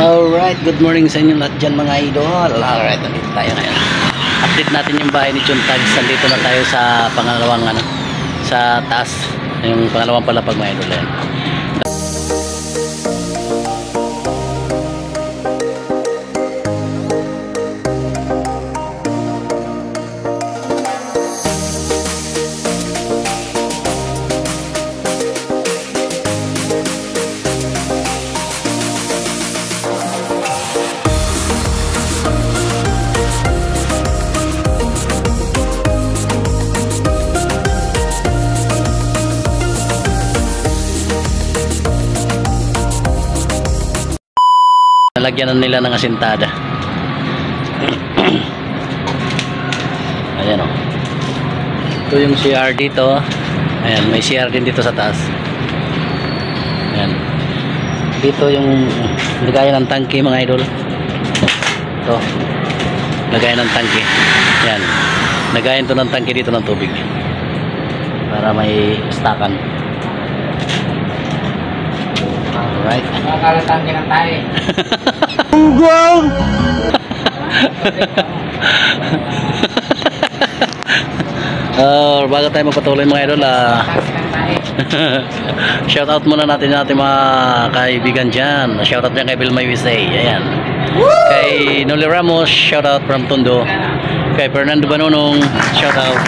Alright, good morning sa inyo lahat dyan mga idol. Alright, nandito tayo ngayon. Update natin yung bahay ni John Tags. Nandito na tayo sa pangalawang sa taas. Yung pangalawang palapag mga idol. Yan. Nalagyan na nila ng asintada. Ayan o. Ito yung CR dito. Ayan, may CR din dito sa taas. Ayan. Dito yung lagayan ng tangke mga idol. Ito. Lagayan ng tangke. Ayan. Lagayan to ng tangke dito ng tubig. Para may stakan. Alright. Makakalatan ka ng tayo. Wow! Bago tayo magpatuloy mga idol, shout out muna natin yung ating mga kaibigan dyan. Shout out dyan kay Vilma USA. Ayan. Kay Noli Ramos, shout out from Tondo. Kay Fernando Banonong, shout out.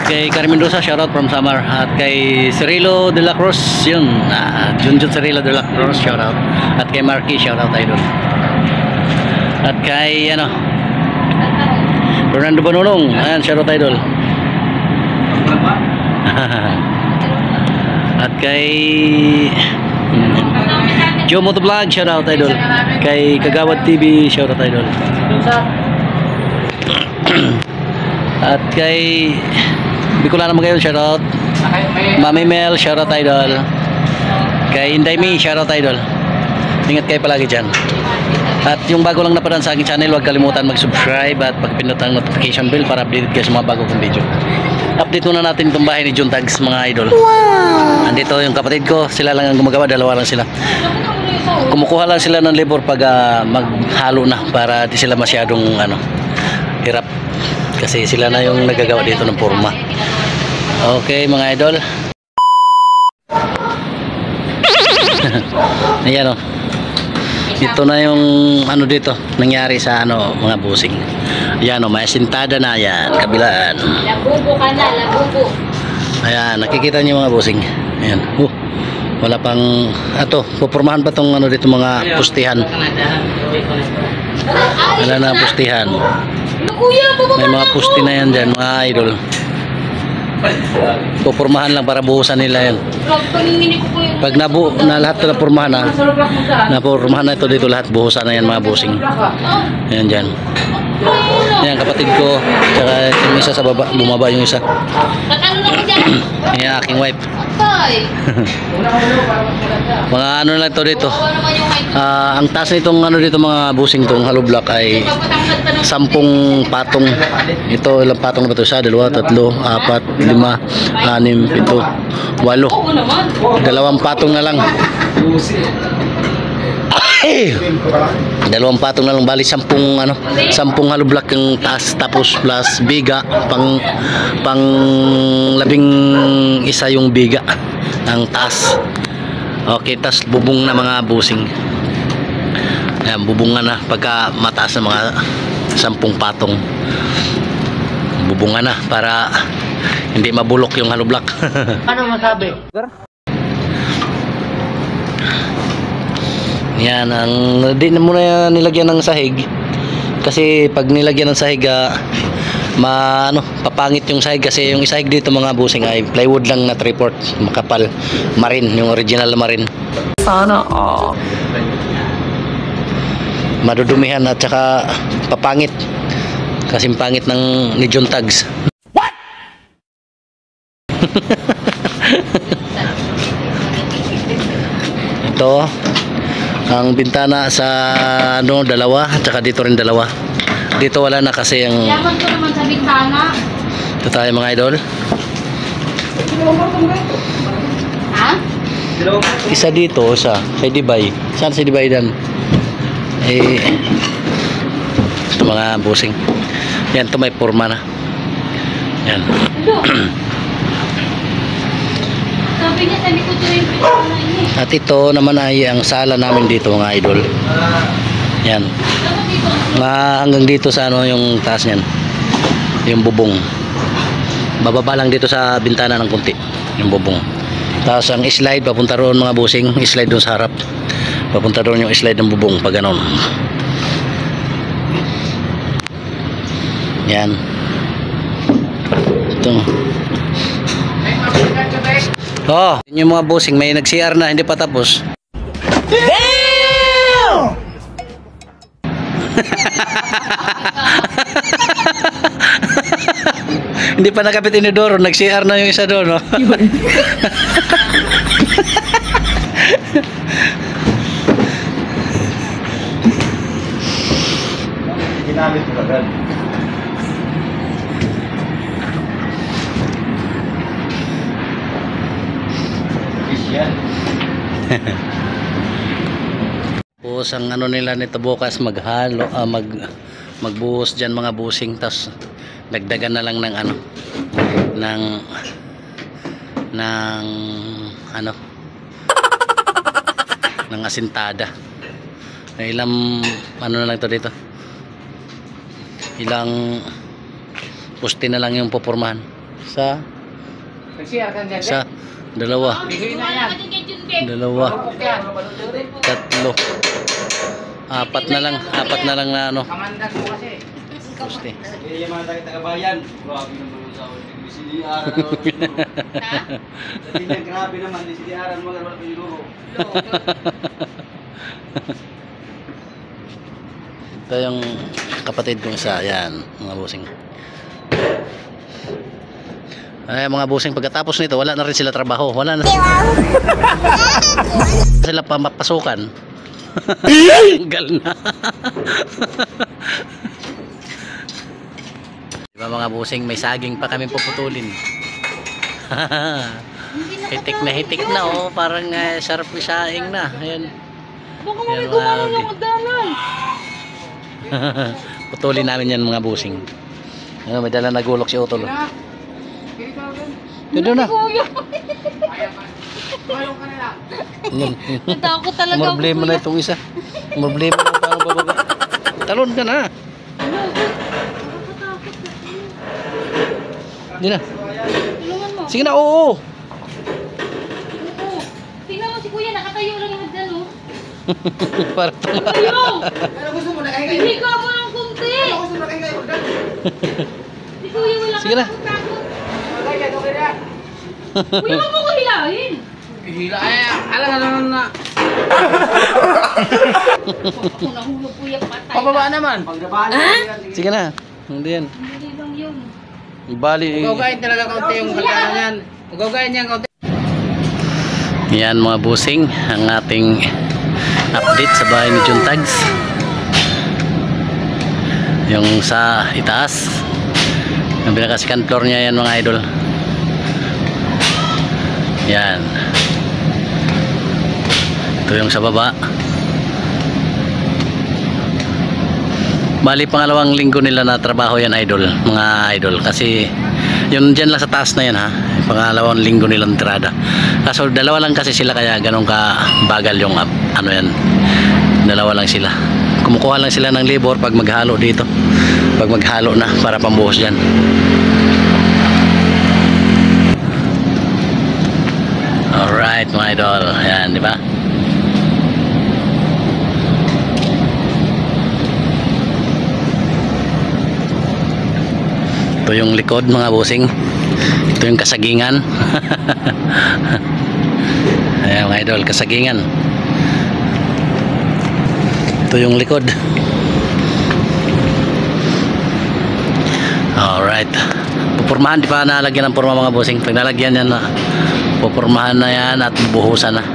Kay Carmen Mendoza, shoutout from Samar. At kay Cirilo de la Cruz, yun, Junjun Cirilo de la Cruz, shoutout. At kay Marky, shoutout idol. At kay Fernando Banonong, ayan, shoutout idol. At kay Joe Motovlog, shoutout idol. Kay Kagawad TV, shoutout idol. At kay Bicolana Magayon, shoutout. Mami Mel, shoutout idol. Kay Inday Mi, shoutout idol. Ingat kayo palagi dyan. At yung bago lang napadaan sa aking channel, huwag kalimutan mag-subscribe at pagpindot ang notification bell para updated kayo sa mga bago kong video. Update muna natin itong bahay ni John Tags mga idol. Wow! Andito yung kapatid ko, sila lang ang gumagawa, dalawa lang sila. Kumukuha lang sila ng labor pag maghalo na para di sila masyadong hirap. Kasi sila na yung nagagawa dito ng forma. Okay mga idol. Ayan o. Ito na yung dito nangyari sa mga busing. Ayan o, may asintada na yan. Kabilaan. Labubo ka na, labubo. Ayan, nakikita niyo mga busing. Ayan. Wala pang pupormahan pa tong dito mga pustihan. Wala na pustihan. May mga pusti na yan dyan mga idol. Pupormahan lang para buhusan nila yan. Pag na lahat na pormahan napurmahan na ito dito lahat, buhusan na yan mga busing. Yan dyan. Yan kapatid ko. Tsaka yung isa sa baba, bumaba yung isa. Yan aking wife. Mga lang ito dito. Ang taas nitong dito mga busing tong hollow block ay 10 patong. Ito ilang patong na ba ito? 1, 2, 3, 4, 5, 6, 7, 8, 8. 2 patong na lang. 2 patong na lang, bali 10 hollow block yung taas, tapos plus biga pang 11 yung biga ang taas. Okay, tas bubong na mga busing. Ayan, bubungan na pagka mataas na mga 10 patong. Bubungan na para hindi mabulok yung hollow block. Ano masabi? Yan, di na muna nilagyan ng sahig. Kasi pag nilagyan ng sahig, papangit yung sahig. Kasi yung sahig dito mga busing ay plywood lang na 3/4, makapal, marin, yung original na marin. Sana madudumihan at saka papangit. Kasi pangit ng ni John Tags. What? Ito ang bintana sa dalawa, at saka dito rin dalawa. Dito wala na kasi yung Yaman ko naman sa bintana. Ito tayo mga idol. Ha? Isa dito, sa Dibay. Saan si Dibay dan? Ito mga busing. Yan, ito may forma na. Yan. Sabi niya, sabi ko ito yung pinaka ini. At ito naman ay ang sala namin dito mga idol. Yan. Dapat dito. Hanggang dito sa ano yung taas niyan. Yung bubong. Bababa lang dito sa bintana ng kunti. Yung bubong. Tapos ang slide papunta roon mga busing. Slide doon sa harap. Papunta roon yung slide ng bubong pag ganon. Yan. Ito. Oh, yun yung mga busing. May nag-CR na. Hindi pa tapos. Damn! Hindi pa nakapit inidoro, nag-CR na yung isa doon, no? Ginamit mo agad. Yan. Tapos ang ano nila nito bukas maghalo, magbuhos dyan mga busing, tas dagdagan na lang ng ano ng ano ng asintada. Ilang ano na lang to dito, ilang puste na lang yung pupormahan sa dalawa, tatlo, apat na lang na ano puste. Yung mga taga-bayan, grabe naman sa CDR. Grabe naman, CDR mga wala pa yung Ito yung kapatid kong isa, yan mga busing. Ay, mga busing, pagkatapos nito wala na rin sila trabaho, wala na sila pamapasukan. Tanggal na. Diba mga busing, may saging pa kami puputulin. Hitik na oh, parang sharp isaing na. Ayan. Baka may gumano lang magdanan. Putulin namin yan mga busing. May dala na gulok si Otol. Yun na. Natakot talaga ako. Problema na itong isa. Problema na paano bababa. Talon ka na. Hindi na. Tulungan mo. Sige na, oo. Tingnan mo si kuya, nakatayo lang yung hagdan, oh. Para tama. Tayo! Ano gusto mo na kayo? Hindi ka mo ng kunti. Ano gusto mo na kayo? Si kuya wala Sige na. takot. Okay na. Kuya, wag mo ko hilahin. Hila ay, alam na. Ako nahulog kuya, patay. Pababa naman. Pagbaba Sige na. Hindi yan. Hindi lang yun. Bali. Ugayin talaga kaunti yung kagana niyan. Ugayin niyan kaunti. Yan mga busing, ang ating update sa bahay ni John Tags. Yung sa itaas, yung pinaka second floor niya yan mga idol. Yan. Ito yung sa baba. Bali pangalawang linggo nila na trabaho yan idol, mga idol, kasi yun dyan lang sa taas na yan ha, pangalawang linggo nilang tirada. Kaso dalawa lang kasi sila, kaya ganun ka bagal yung ano yan, dalawa lang sila, kumukuha lang sila ng labor pag maghalo dito, pag maghalo na para pambuhos dyan. Alright mga idol, yan diba? Ito yung likod mga busing. Ito yung kasagingan. Ayan mga idol, kasagingan. Ito yung likod. Alright. Pupurmahan, di pa nalagyan ng purma mga busing. Pag nalagyan yan, pupurmahan na yan at buhusan na.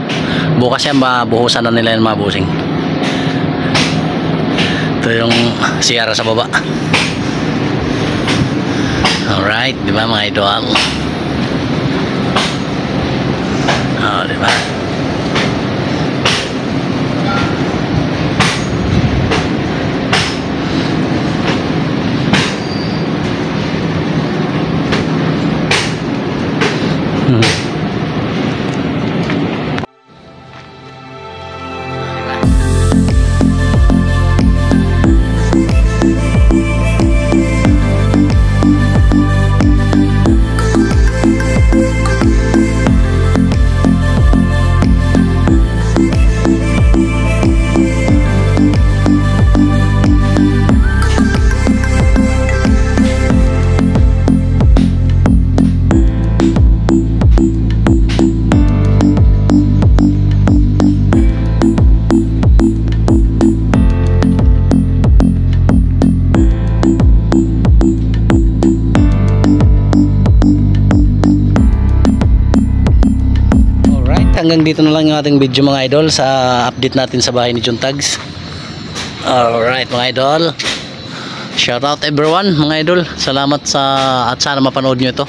Bukas yan, buhusan na nila yan mga busing. Ito yung siyara sa baba. Alright, di ba mga idol? Oh, di ba? hanggang dito na lang yung ating video mga idol sa update natin sa bahay ni John Tags. Alright mga idol, shout out everyone mga idol, salamat at sana mapanood nyo ito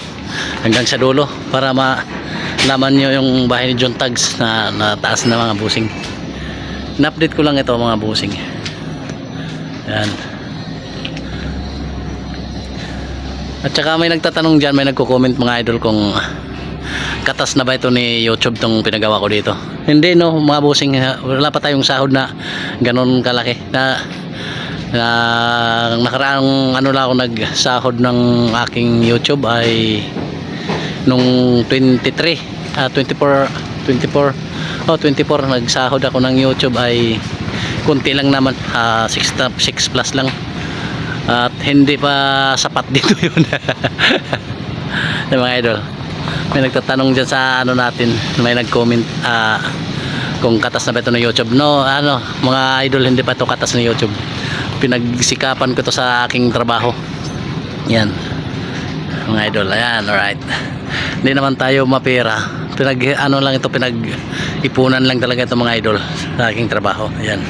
hanggang sa dulo para malaman nyo yung bahay ni John Tags na taas na mga busing. Na-update ko lang ito mga busing. Yan. At saka may nagtatanong dyan, may nagko-comment mga idol kung katas na ba ito ni YouTube tong pinagawa ko dito. Hindi no mga busing, wala pa tayong sahod na ganon kalaki. Nakaraang ano lang ako nagsahod ng aking YouTube ay nung 24 nagsahod ako ng YouTube ay kunti lang naman, 6 plus lang. At hindi pa sapat dito yun. Mga idol, may nagtatanong dyan sa ano natin, may nag-comment kung katas na ba ito ng YouTube. No, mga idol, hindi pa ito katas ng YouTube. Pinagsikapan ko ito sa aking trabaho. Yan mga idol, ayan, alright. Hindi naman tayo mapera, pinag-ipunan lang talaga ito mga idol sa aking trabaho. Ayan.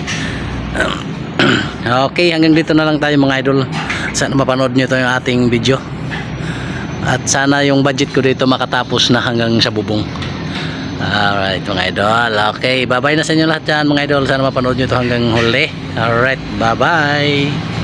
Okay, hanggang dito na lang tayo mga idol. Sana mapanood nyo ito yung ating video. At sana yung budget ko dito makatapos na hanggang sa bubong. Alright mga idol. Okay, bye bye na sa inyo lahat dyan mga idol. Sana mapanood nyo ito hanggang huli. Alright, bye bye.